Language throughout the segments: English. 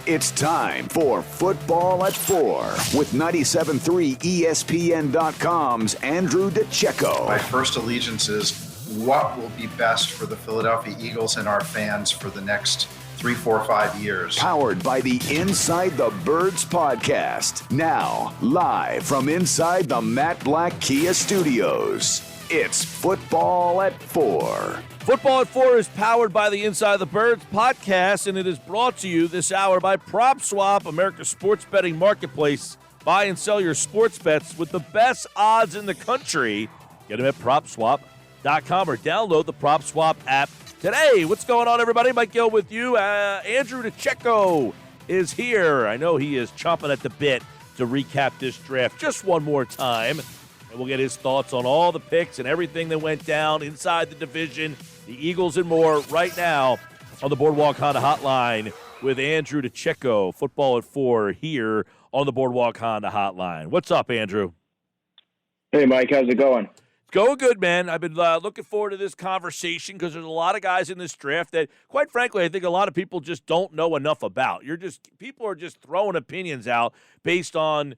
It's time for Football at 4 with 97.3 ESPN.com's Andrew DiCecco. My first allegiance is what will be best for the Philadelphia Eagles and our fans for the next 3, 4, 5 years. Powered by the Inside the Birds podcast. Now, live from inside the Matt Black Kia Studios. It's Football at 4. Football at 4 is powered by the Inside the Birds podcast, and it is brought to you this hour by PropSwap, America's sports betting marketplace. Buy and sell your sports bets with the best odds in the country. Get them at PropSwap.com or download the PropSwap app today. What's going on, everybody? Mike Gill with you. Andrew DiCecco is here. I know he is chomping at the bit to recap this draft just one more time. And we'll get his thoughts on all the picks and everything that went down inside the division, the Eagles and more, right now on the Boardwalk Honda Hotline with Andrew DiCecco. Football at 4 here on the Boardwalk Honda Hotline. What's up, Andrew? Hey, Mike. How's it going? It's going good, man. I've been looking forward to this conversation because there's a lot of guys in this draft that, quite frankly, I think a lot of people just don't know enough about. People are just throwing opinions out based on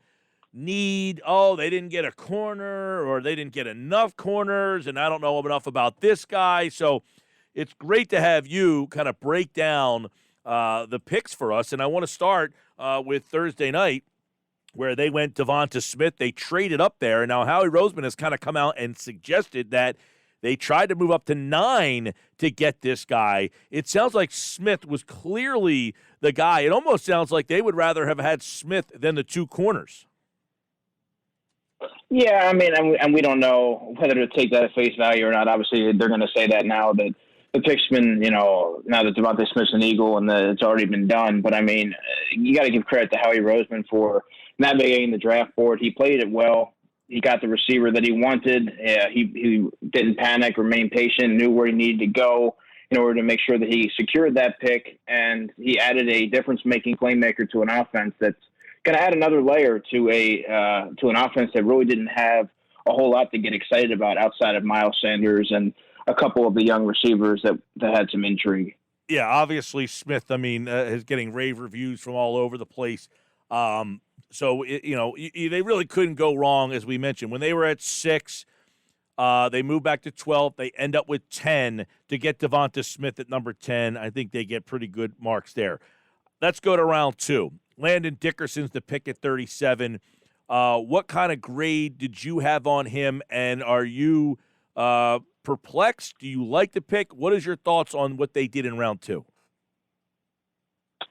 need. Oh, they didn't get a corner, or they didn't get enough corners, and I don't know enough about this guy. So it's great to have you kind of break down the picks for us. And I want to start with Thursday night, where they went Devonta Smith. They traded up there, and now Howie Roseman has kind of come out and suggested that they tried to move up to 9 to get this guy. It sounds like Smith was clearly the guy. It almost sounds like they would rather have had Smith than the two corners. Yeah, I mean, and we don't know whether to take that at face value or not. Obviously, they're going to say that now that the pick's been, now that Devonta Smith's an Eagle and that it's already been done. But, I mean, you got to give credit to Howie Roseman for navigating the draft board. He played it well. He got the receiver that he wanted. He didn't panic, remained patient, knew where he needed to go in order to make sure that he secured that pick. And he added a difference-making playmaker to an offense that's going to add another layer to an offense that really didn't have a whole lot to get excited about outside of Miles Sanders and a couple of the young receivers that had some intrigue. Yeah, obviously Smith, is getting rave reviews from all over the place. So they really couldn't go wrong, as we mentioned. When they were at 6, they moved back to 12. They end up with 10 to get Devonta Smith at number 10. I think they get pretty good marks there. Let's go to round 2. Landon Dickerson's the pick at 37. What kind of grade did you have on him, and are you perplexed? Do you like the pick? What is your thoughts on what they did in round 2?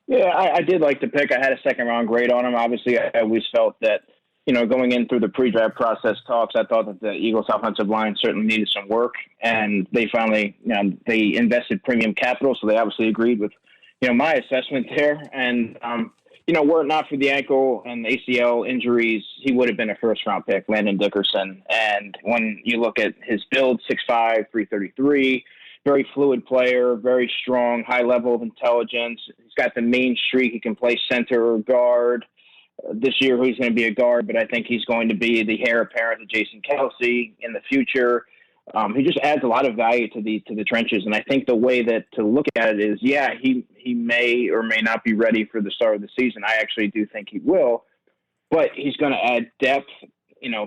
Yeah, I did like the pick. I had a second-round grade on him. Obviously, I always felt that, going in through the pre-draft process talks, I thought that the Eagles' offensive line certainly needed some work, and they finally, they invested premium capital, so they obviously agreed with, my assessment there. And, were it not for the ankle and ACL injuries, he would have been a first-round pick, Landon Dickerson. And when you look at his build, 6'5", 333, very fluid player, very strong, high level of intelligence. He's got the mean streak. He can play center or guard. This year he's going to be a guard, but I think he's going to be the heir apparent to Jason Kelsey in the future. He just adds a lot of value to the trenches, and I think the way that to look at it is, he may or may not be ready for the start of the season. I actually do think he will, but he's going to add depth,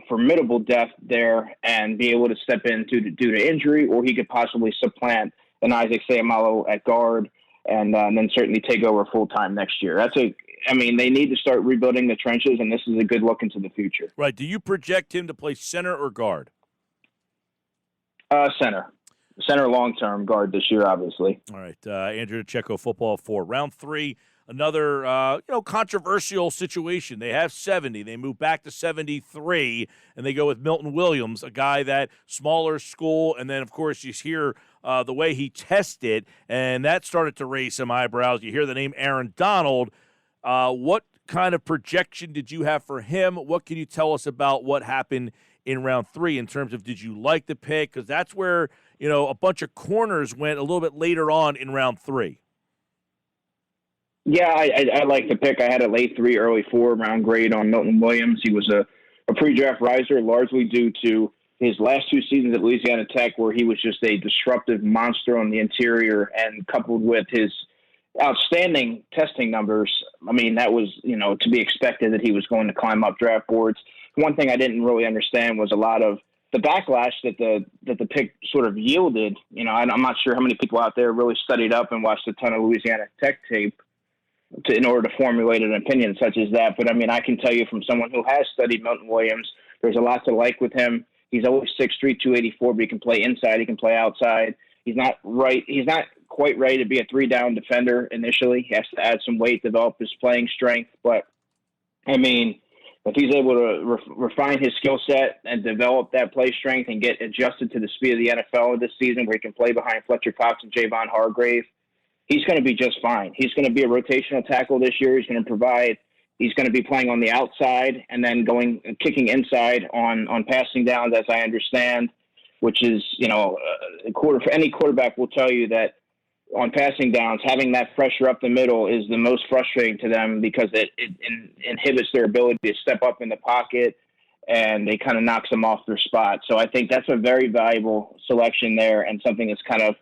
formidable depth there, and be able to step in due to injury, or he could possibly supplant an Isaac Seumalo at guard, and then certainly take over full time next year. They need to start rebuilding the trenches, and this is a good look into the future. Right. Do you project him to play center or guard? Center long-term, guard this year, obviously. All right, Andrew DiCecco, Football 4. Round 3, another controversial situation. They have 70. They move back to 73, and they go with Milton Williams, a guy that smaller school, and then, of course, you hear the way he tested, and that started to raise some eyebrows. You hear the name Aaron Donald. What kind of projection did you have for him? What can you tell us about what happened in round 3 in terms of, did you like the pick? Because that's where, a bunch of corners went a little bit later on in round 3. Yeah, I like the pick. I had a late 3, early 4 round grade on Milton Williams. He was a pre-draft riser, largely due to his last 2 seasons at Louisiana Tech, where he was just a disruptive monster on the interior, and coupled with his outstanding testing numbers. I mean, that was, to be expected that he was going to climb up draft boards. One thing I didn't really understand was a lot of the backlash that the pick sort of yielded. I'm not sure how many people out there really studied up and watched a ton of Louisiana Tech tape in order to formulate an opinion such as that. But I mean, I can tell you from someone who has studied Milton Williams, there's a lot to like with him. He's always 6'3", 284, but he can play inside. He can play outside. He's not quite ready to be a 3-down defender initially. He has to add some weight, develop his playing strength. But I mean, if he's able to refine his skill set and develop that play strength and get adjusted to the speed of the NFL this season, where he can play behind Fletcher Cox and Javon Hargrave, he's going to be just fine. He's going to be a rotational tackle this year. He's going to provide. He's going to be playing on the outside and then kicking inside on passing downs, as I understand, which is, any quarterback will tell you that on passing downs, having that pressure up the middle is the most frustrating to them because it inhibits their ability to step up in the pocket, and it kind of knocks them off their spot. So I think that's a very valuable selection there, and something that's kind of,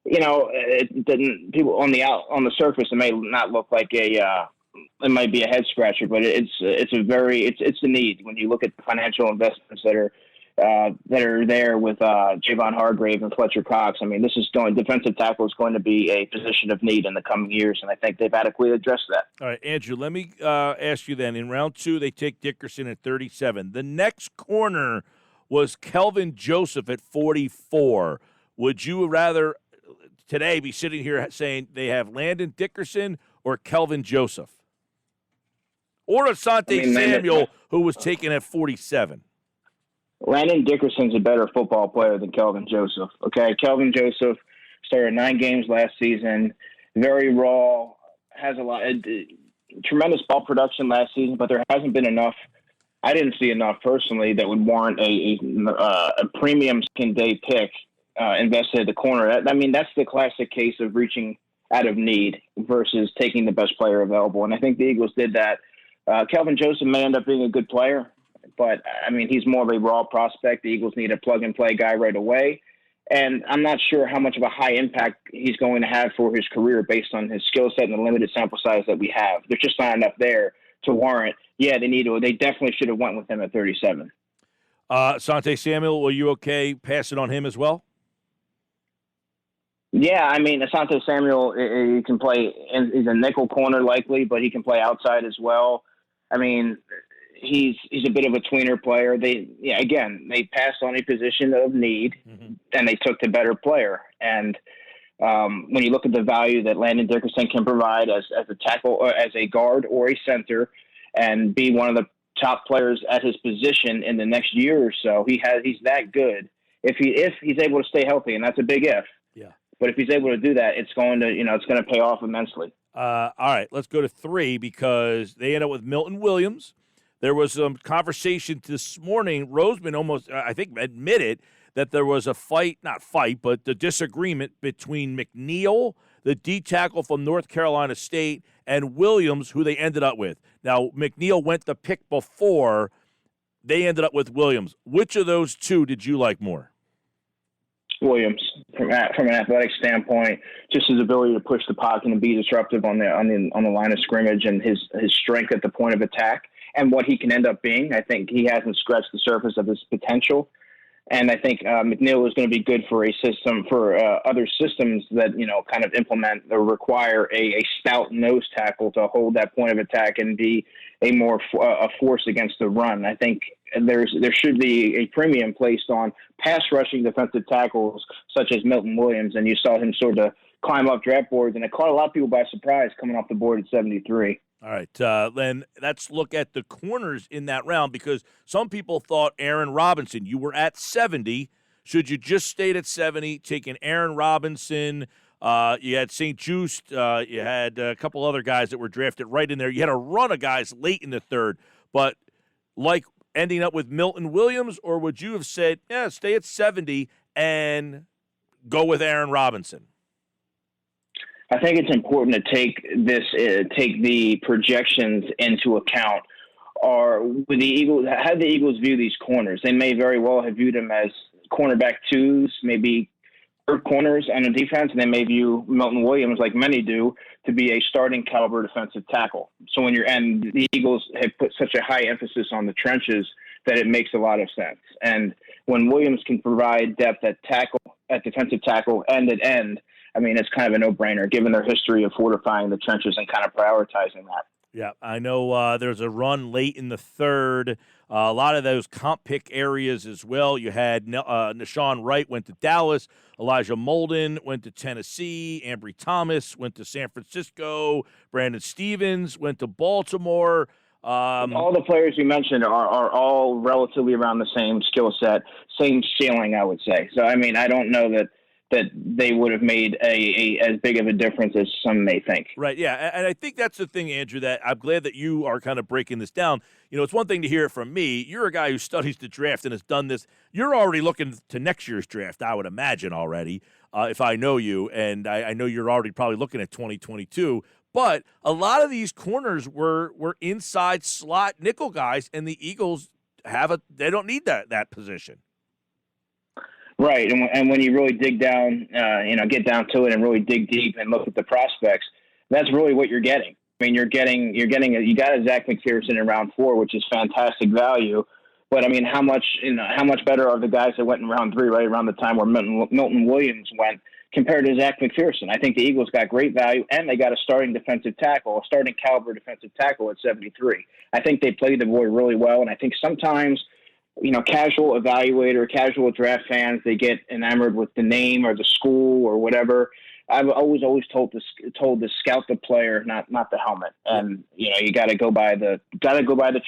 it didn't, people on the surface, it may not look like it might be a head scratcher, but it's a need when you look at the financial investments that are there with Javon Hargrave and Fletcher Cox. I mean, defensive tackle is going to be a position of need in the coming years, and I think they've adequately addressed that. All right, Andrew, let me ask you then. In round 2, they take Dickerson at 37. The next corner was Kelvin Joseph at 44. Would you rather today be sitting here saying they have Landon Dickerson or Kelvin Joseph? Or Asante Samuel, who was taken at 47? Landon Dickerson's a better football player than Kelvin Joseph. Okay, Kelvin Joseph started 9 games last season, very raw, has a lot, tremendous ball production last season, but there hasn't been enough. I didn't see enough personally that would warrant a premium second-day pick invested at the corner. I mean, that's the classic case of reaching out of need versus taking the best player available, and I think the Eagles did that. Kelvin Joseph may end up being a good player, but, I mean, he's more of a raw prospect. The Eagles need a plug-and-play guy right away. And I'm not sure how much of a high impact he's going to have for his career based on his skill set and the limited sample size that we have. There's just not enough there to warrant. Yeah, they definitely should have went with him at 37. Asante Samuel, were you okay passing on him as well? Yeah, I mean, Asante Samuel, he can play. He's a nickel corner likely, but he can play outside as well. I mean, he's a bit of a tweener player. They passed on a position of need, and they took the better player. And when you look at the value that Landon Dickerson can provide as a tackle or as a guard or a center, and be one of the top players at his position in the next year or so, he's that good. If he's able to stay healthy, and that's a big if. Yeah. But if he's able to do that, it's going to pay off immensely. All right, let's go to 3 because they end up with Milton Williams. There was some conversation this morning. Roseman almost, I think, admitted that there was but the disagreement between McNeil, the D tackle from North Carolina State, and Williams, who they ended up with. Now, McNeil went the pick before. They ended up with Williams. Which of those two did you like more? Williams, from an athletic standpoint, just his ability to push the pocket and be disruptive on the line of scrimmage, and his strength at the point of attack, and what he can end up being. I think he hasn't scratched the surface of his potential. And I think McNeil is going to be good for other systems that, kind of implement or require a stout nose tackle to hold that point of attack and be a force against the run. I think there should be a premium placed on pass rushing defensive tackles such as Milton Williams. And you saw him sort of climb up draft boards, and it caught a lot of people by surprise coming off the board at 73. All right, then let's look at the corners in that round because some people thought Aaron Robinson. You were at 70. Should you just stayed at 70, taking Aaron Robinson? You had St. Just. You had a couple other guys that were drafted right in there. You had a run of guys late in the third. But like ending up with Milton Williams, or would you have said, yeah, stay at 70 and go with Aaron Robinson? I think it's important to take the projections into account. Or with the Eagles, how do the Eagles view these corners? They may very well have viewed them as cornerback 2s, maybe corners and a defense, and they may view Milton Williams, like many do, to be a starting caliber defensive tackle. So and the Eagles have put such a high emphasis on the trenches that it makes a lot of sense. And when Williams can provide depth at defensive tackle, and at end, I mean, it's kind of a no-brainer given their history of fortifying the trenches and kind of prioritizing that. Yeah, I know there's a run late in the third. A lot of those comp pick areas as well. You had Nashawn Wright went to Dallas. Elijah Molden went to Tennessee. Ambry Thomas went to San Francisco. Brandon Stevens went to Baltimore. All the players you mentioned are all relatively around the same skill set, same ceiling, I would say. So, I mean, I don't know that they would have made as big of a difference as some may think. Right, yeah, and I think that's the thing, Andrew, that I'm glad that you are kind of breaking this down. You know, it's one thing to hear it from me. You're a guy who studies the draft and has done this. You're already looking to next year's draft, I would imagine already, if I know you, and I know you're already probably looking at 2022. But a lot of these corners were inside slot nickel guys, and the Eagles they don't need that position. Right, and when you really dig down, get down to it and really dig deep and look at the prospects, that's really what you're getting. I mean, you got a Zach McPherson in round 4, which is fantastic value. But I mean, how much better are the guys that went in round 3, right around the time where Milton Williams went, compared to Zach McPherson? I think the Eagles got great value, and they got a starting caliber defensive tackle at 73. I think they played the boy really well, and I think sometimes, casual casual draft fans, they get enamored with the name or the school or whatever. I've always told to scout the player, not the helmet. And you got to go by the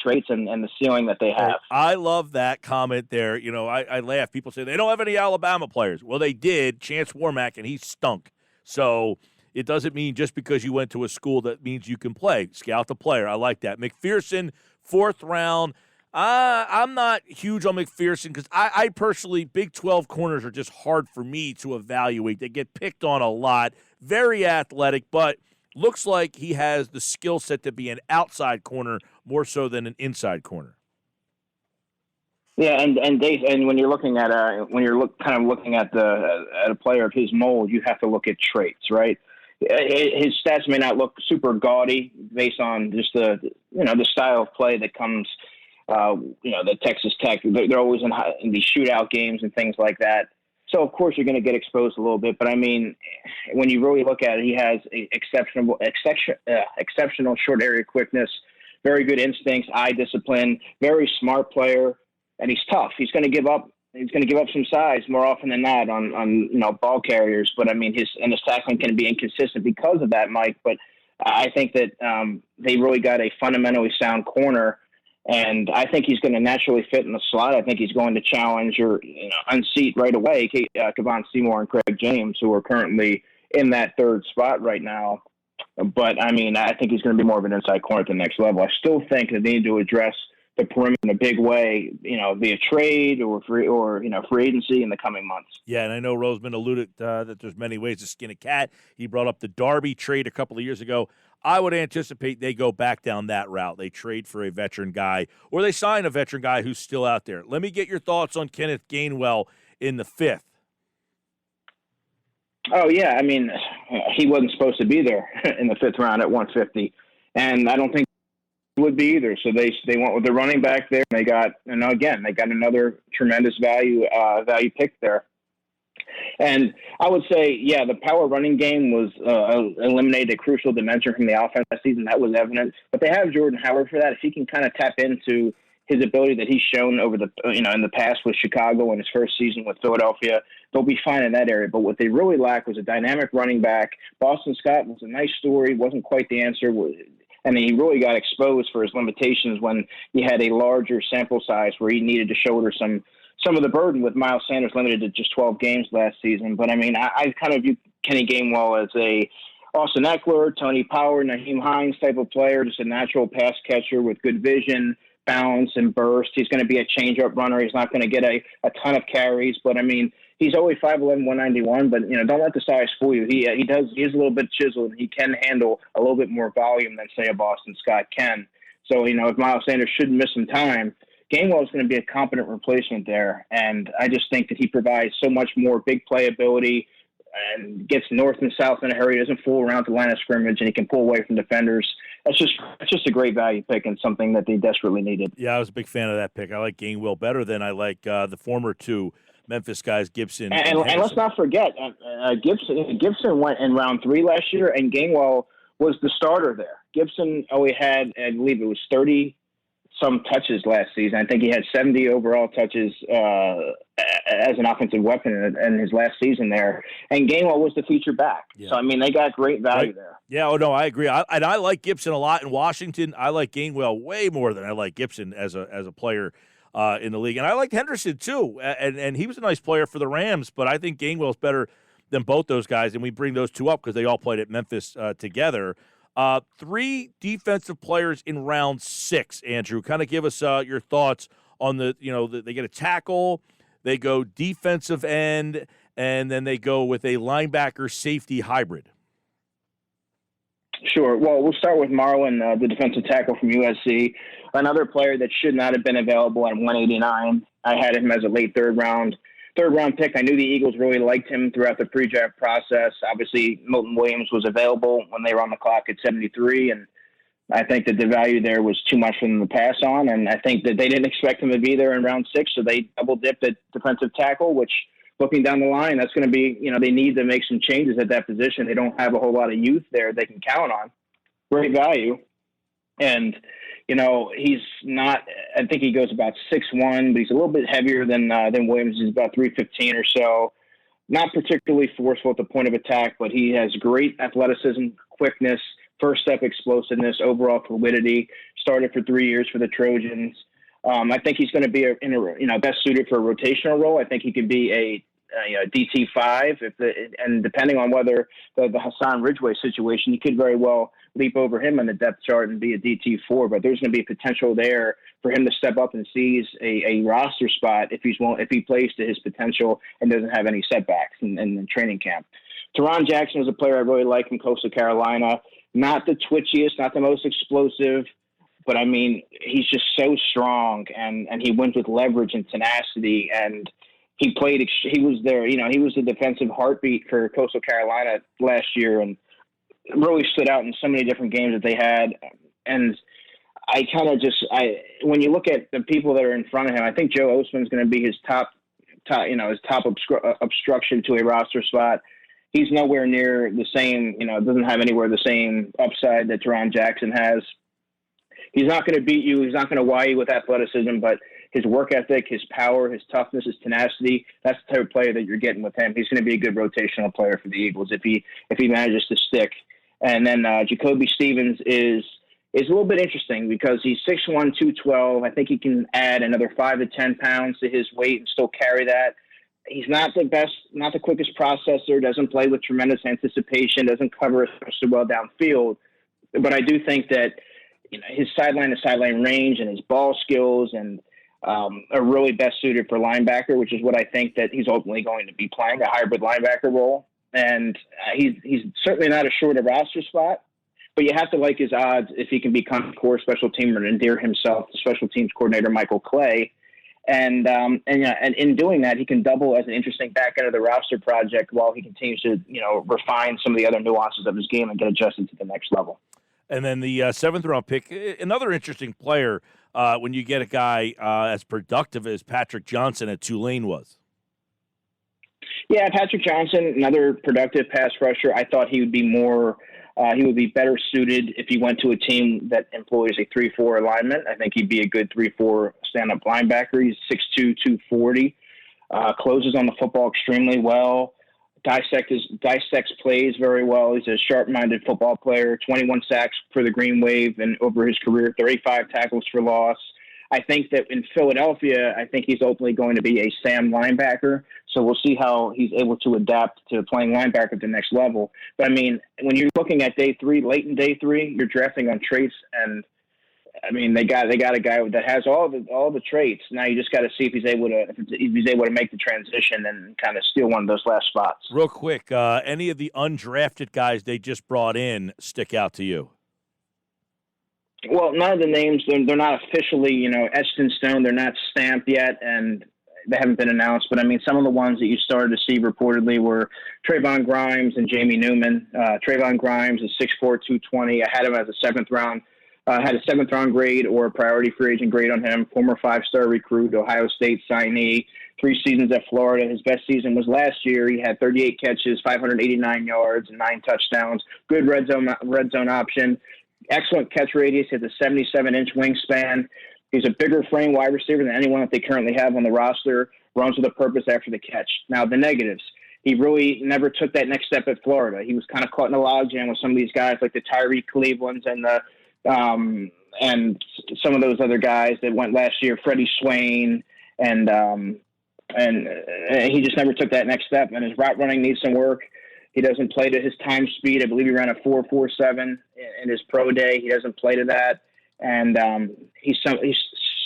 traits and the ceiling that they have. I love that comment there. I laugh. People say they don't have any Alabama players. Well, they did. Chance Warmack, and he stunk. So it doesn't mean just because you went to a school that means you can play. Scout the player. I like that. McPherson, 4th round. I'm not huge on McPherson because I personally, Big 12 corners are just hard for me to evaluate. They get picked on a lot. Very athletic, but looks like he has the skill set to be an outside corner more so than an inside corner. Yeah, and when you're looking at looking at a player of his mold, you have to look at traits, right? His stats may not look super gaudy based on just the style of play that comes. The Texas Tech, they're always in these shootout games and things like that. So, of course, you're going to get exposed a little bit. But, I mean, when you really look at it, he has exceptional short area quickness, very good instincts, eye discipline, very smart player, and he's tough. He's going to give up some size more often than not on ball carriers. But, I mean, his tackling can be inconsistent because of that, Mike. But I think that they really got a fundamentally sound corner. And I think he's going to naturally fit in the slot. I think he's going to challenge or unseat right away Kevon Seymour and Craig James, who are currently in that 3rd spot right now. But, I mean, I think he's going to be more of an inside corner at the next level. I still think that they need to address the perimeter in a big way, via trade or free agency in the coming months. Yeah, and I know Roseman alluded that there's many ways to skin a cat. He brought up the Darby trade a couple of years ago. I would anticipate they go back down that route. They trade for a veteran guy, or they sign a veteran guy who's still out there. Let me get your thoughts on Kenneth Gainwell in the 5th. Oh, yeah. I mean, he wasn't supposed to be there in the 5th round at 150, and I don't think he would be either. So they went with the running back there, and they got another tremendous value pick there. And I would say, yeah, the power running game was eliminated a crucial dimension from the offense that season. That was evident. But they have Jordan Howard for that. If he can kind of tap into his ability that he's shown over the in the past with Chicago and his first season with Philadelphia, they'll be fine in that area. But what they really lack was a dynamic running back. Boston Scott was a nice story, wasn't quite the answer. And he really got exposed for his limitations when he had a larger sample size where he needed to shoulder some of the burden with Miles Sanders limited to just 12 games last season. But, I mean, I kind of view Kenny Gainwell as a Austin Eckler, Tony Power, Naheem Hines type of player, just a natural pass catcher with good vision, bounce, and burst. He's going to be a change-up runner. He's not going to get a ton of carries. But, I mean, he's only 5'11", 191. But, don't let the size fool you. He is a little bit chiseled. He can handle a little bit more volume than, say, a Boston Scott can. So, if Miles Sanders should miss some time, Gainwell is going to be a competent replacement there. And I just think that he provides so much more big play ability and gets north and south in a hurry, doesn't fool around the line of scrimmage, and he can pull away from defenders. That's just a great value pick and something that they desperately needed. Yeah, I was a big fan of that pick. I like Gainwell better than I like the former two Memphis guys, Gibson and let's not forget, Gibson went in round 3 last year, and Gainwell was the starter there. Gibson only had, I believe it was 30-some touches last season. I think he had 70 overall touches as an offensive weapon in his last season there. And Gainwell was the feature back. Yeah. So, I mean, they got great value there. Yeah, no, I agree. I like Gibson a lot in Washington. I like Gainwell way more than I like Gibson as a player in the league. And I liked Henderson, too. And he was a nice player for the Rams, but I think Gainwell's better than both those guys. And we bring those two up because they all played at Memphis together. 3 defensive players in round 6, Andrew. Kind of give us your thoughts on they get a tackle, they go defensive end, and then they go with a linebacker safety hybrid. Sure. Well, we'll start with Marlon, the defensive tackle from USC, another player that should not have been available at 189. I had him as a late third round pick. I knew the Eagles really liked him throughout the pre-draft process. Obviously, Milton Williams was available when they were on the clock at 73, and I think that the value there was too much for them to pass on, and I think that they didn't expect him to be there in round 6, so they double-dipped at defensive tackle, which, looking down the line, that's going to be, they need to make some changes at that position. They don't have a whole lot of youth there they can count on. Great value. And, he's not, I think he goes about 6'1", but he's a little bit heavier than Williams. He's about 315 or so. Not particularly forceful at the point of attack, but he has great athleticism, quickness, first step explosiveness, overall fluidity. Started for 3 years for the Trojans. I think he's going to be best suited for a rotational role. I think he could be a DT5 and depending on whether the Hassan Ridgeway situation, you could very well leap over him on the depth chart and be a DT4. But there's going to be potential there for him to step up and seize a roster spot if he plays to his potential and doesn't have any setbacks in training camp. Tehran Jackson was a player I really like from Coastal Carolina. Not the twitchiest, not the most explosive, but I mean, he's just so strong and he wins with leverage and tenacity. And he was there, he was the defensive heartbeat for Coastal Carolina last year and really stood out in so many different games that they had. And I kind of when you look at the people that are in front of him, I think Joe Osman's going to be his top obstruction to a roster spot. He's nowhere near the same, doesn't have anywhere the same upside that Tehran Jackson has. He's not going to beat you. He's not going to wow you with athleticism, but his work ethic, his power, his toughness, his tenacity, that's the type of player that you're getting with him. He's going to be a good rotational player for the Eagles if he manages to stick. And then Jacoby Stevens is a little bit interesting because he's 6'1", 212. I think he can add another 5 to 10 pounds to his weight and still carry that. He's not the best, not the quickest processor, doesn't play with tremendous anticipation, doesn't cover especially well downfield. But I do think that his sideline-to-sideline range and his ball skills and are really best suited for linebacker, which is what I think that he's ultimately going to be playing, a hybrid linebacker role. And he's certainly not a short of roster spot, but you have to like his odds if he can become a core special teamer and endear himself to special teams coordinator Michael Clay. And in doing that, he can double as an interesting back end of the roster project while he continues to, refine some of the other nuances of his game and get adjusted to the next level. And then the 7th round pick, another interesting player when you get a guy as productive as Patrick Johnson at Tulane was. Yeah, Patrick Johnson, another productive pass rusher. I thought he would be he would be better suited if he went to a team that employs a 3-4 alignment. I think he'd be a good 3-4 stand-up linebacker. He's 6'2", 240, closes on the football extremely well, dissects plays very well. He's a sharp-minded football player, 21 sacks for the Green Wave and over his career, 35 tackles for loss. I think that in Philadelphia, I think he's ultimately going to be a Sam linebacker. So we'll see how he's able to adapt to playing linebacker at the next level. But I mean, when you're looking at day 3, late in day 3, you're drafting on traits, and I mean they got a guy that has all the traits. Now you just got to see if he's able to make the transition and kind of steal one of those last spots. Real quick, any of the undrafted guys they just brought in stick out to you? Well, none of the names, they're not officially, etched in stone. They're not stamped yet, and they haven't been announced. But, I mean, some of the ones that you started to see reportedly were Trayvon Grimes and Jamie Newman. Trayvon Grimes is 6'4", 220. I had him as a seventh-round grade or a priority free agent grade on him, former five-star recruit, Ohio State signee, 3 seasons at Florida. His best season was last year. He had 38 catches, 589 yards, and 9 touchdowns. Good red zone option. Excellent catch radius. He has a 77-inch wingspan. He's a bigger frame wide receiver than anyone that they currently have on the roster. Runs with a purpose after the catch. Now, the negatives. He really never took that next step at Florida. He was kind of caught in a logjam with some of these guys like the Tyree Clevelands and some of those other guys that went last year, Freddie Swain, and he just never took that next step. And his route running needs some work. He doesn't play to his time speed. I believe he ran a 4.47 in his pro day. He doesn't play to that, and he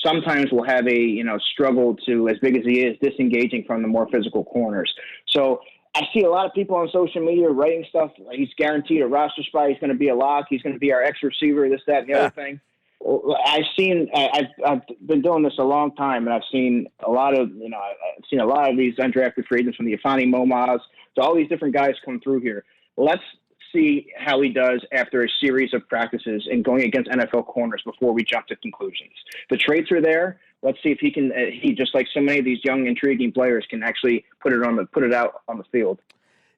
sometimes will have a struggle to, as big as he is, disengaging from the more physical corners. So I see a lot of people on social media writing stuff like he's guaranteed a roster spot. He's going to be a lock. He's going to be our X receiver. This, that, and the other thing. I've been doing this a long time, and I've seen a lot of these undrafted free agents from the Afani Momas to all these different guys come through here. Let's see how he does after a series of practices and going against NFL corners before we jump to conclusions. The traits are there. Let's see if he can. He, just like so many of these young, intriguing players, can actually put it out on the field.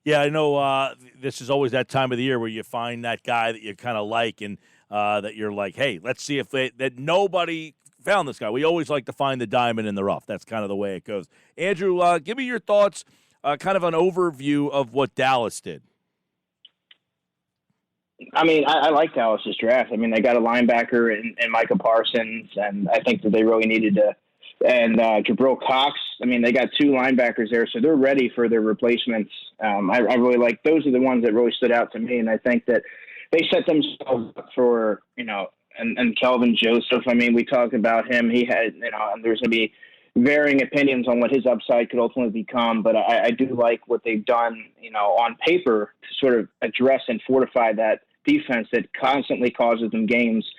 Yeah, I know. This is always that time of the year where you find that guy that you kind of like, and that you're like, hey, let's see if that nobody found this guy. We always like to find the diamond in the rough. That's kind of the way it goes. Andrew, give me your thoughts, kind of an overview of what Dallas did. I mean, I like Dallas's draft. I mean, they got a linebacker in Micah Parsons, and I think that they really needed to. And Jabril Cox, I mean, they got 2 linebackers there, so they're ready for their replacements. I really like, those are the ones that really stood out to me, and I think that they set themselves up for, and Kelvin Joseph. I mean, we talked about him. He had, and there's going to be varying opinions on what his upside could ultimately become, but I do like what they've done, on paper to sort of address and fortify that defense that constantly cost them games.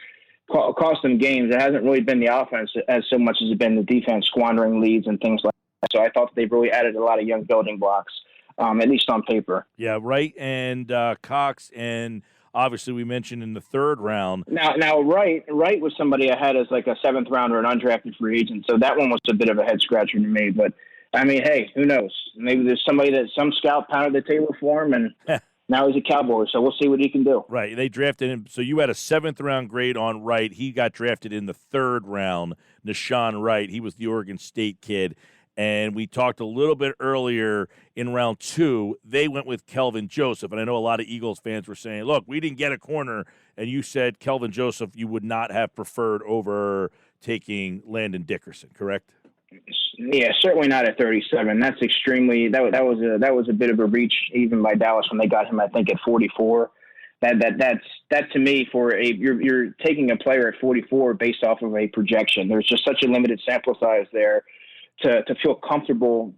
It hasn't really been the offense as so much as it's been the defense squandering leads and things like that. So I thought they've really added a lot of young building blocks, at least on paper. Yeah, Wright and Cox, and obviously we mentioned in the 3rd round. Now Wright was somebody I had as like a 7th rounder, an undrafted free agent. So that one was a bit of a head scratcher to me. But I mean, hey, who knows? Maybe there's somebody that some scout pounded the table for him, and now he's a Cowboy. So we'll see what he can do. Right. They drafted him. So you had a 7th round grade on Wright. He got drafted in the 3rd round. Nashawn Wright. He was the Oregon State kid. And we talked a little bit earlier in round 2, they went with Kelvin Joseph. And I know a lot of Eagles fans were saying, look, we didn't get a corner. And you said Kelvin Joseph you would not have preferred over taking Landon Dickerson, correct? Yeah, certainly not at 37. That's extremely, that was a bit of a reach even by Dallas when they got him, I think, at 44. That to me, you're taking a player at 44 based off of a projection. There's just such a limited sample size there to feel comfortable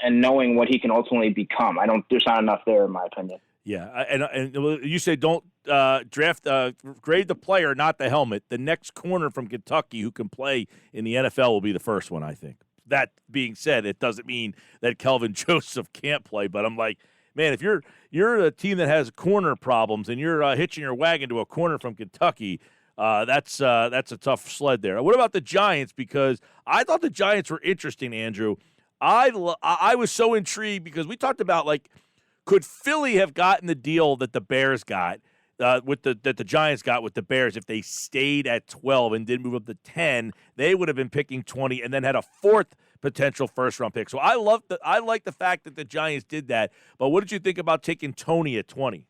and knowing what he can ultimately become. There's not enough there, in my opinion. Yeah, and you say don't grade the player, not the helmet. The next corner from Kentucky who can play in the NFL will be the first one, I think. That being said, it doesn't mean that Kelvin Joseph can't play, but I'm like, man, if you're a team that has corner problems and you're hitching your wagon to a corner from Kentucky, that's a tough sled there. What about the Giants? Because I thought the Giants were interesting, Andrew. I was so intrigued because we talked about, like, could Philly have gotten the deal that the Bears got, that the Giants got with the Bears if they stayed at 12 and didn't move up to 10? They would have been picking 20 and then had a 4th potential first-round pick. So I like the fact that the Giants did that. But what did you think about taking Tony at 20?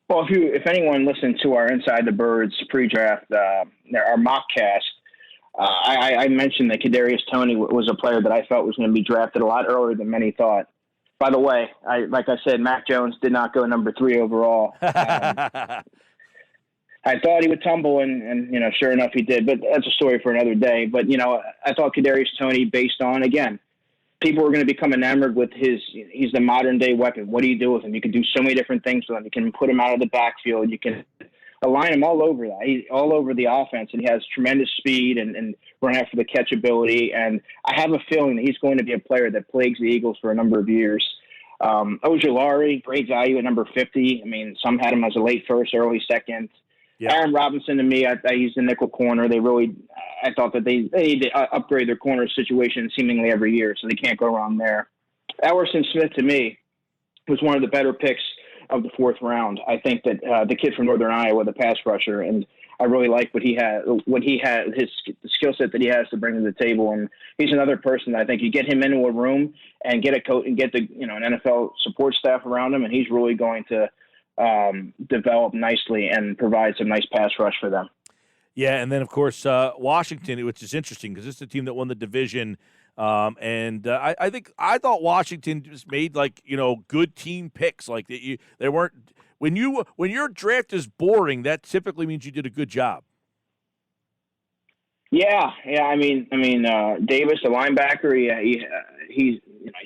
Well, if anyone listened to our Inside the Birds pre-draft, our mock cast, I mentioned that Kadarius Toney was a player that I felt was going to be drafted a lot earlier than many thought. By the way, like I said, Mac Jones did not go number 3 overall. I thought he would tumble, and sure enough, he did. But that's a story for another day. But I thought Kadarius Toney, based on, again, people were going to become enamored with he's the modern day weapon. What do you do with him? You can do so many different things with him. You can put him out of the backfield. You can line him all over that. He's all over the offense, and he has tremendous speed and run after the catch ability. And I have a feeling that he's going to be a player that plagues the Eagles for a number of years. Ojulari, great value at number 50. I mean, some had him as a late first, early second. Yeah. Aaron Robinson, to me, he's the nickel corner. I thought that they need to upgrade their corner situation seemingly every year, so they can't go wrong there. Ellerson Smith, to me, was one of the better picks of the fourth round. I think that the kid from Northern Iowa, the pass rusher, and I really like the skill set that he has to bring to the table. And he's another person that I think you get him into a room and get a coach and get an NFL support staff around him, and he's really going to develop nicely and provide some nice pass rush for them. Yeah, and then, of course, Washington, which is interesting because this is the team that won the division. I thought Washington just made good team picks. Like they weren't when your draft is boring, that typically means you did a good job. Yeah. I mean, Davis, the linebacker, he's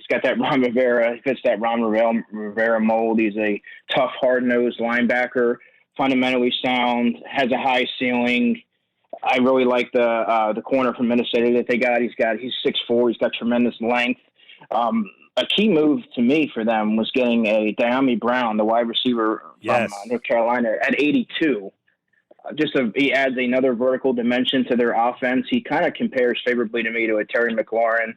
got that Ron Rivera. He fits that Ron Rivera mold. He's a tough, hard-nosed linebacker, fundamentally sound, has a high ceiling. I really like the corner from Minnesota that they got. He's 6'4". He's got tremendous length. A key move to me for them was getting a Diami Brown, the wide receiver from North Carolina, at 82. He adds another vertical dimension to their offense. He kind of compares favorably to me to a Terry McLaurin.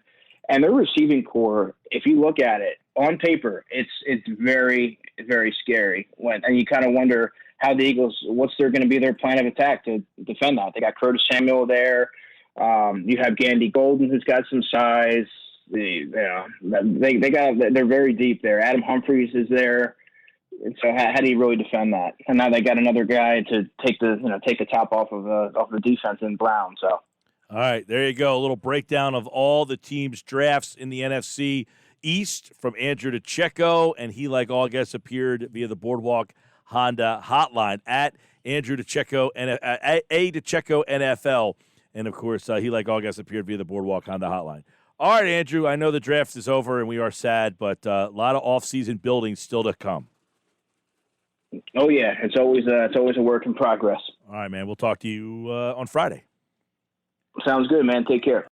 And their receiving core, if you look at it on paper, it's very, very scary. And you kind of wonder how the Eagles, what's going to be their plan of attack to defend that. They got Curtis Samuel there. You have Gandy Golden, who's got some size. They're very deep there. Adam Humphries is there. And so how do you really defend that? And now they got another guy to take the top off of the defense in Brown. So. All right, there you go. A little breakdown of all the teams' drafts in the NFC East from Andrew DiCecco, and he, like all guests, appeared via the Boardwalk Honda hotline at Andrew DiCecco and a DiCecco NFL, and of course, he, like all guests, appeared via the Boardwalk Honda hotline. All right, Andrew, I know the draft is over and we are sad, but a lot of off-season building still to come. Oh yeah, it's always a work in progress. All right, man. We'll talk to you on Friday. Sounds good, man. Take care.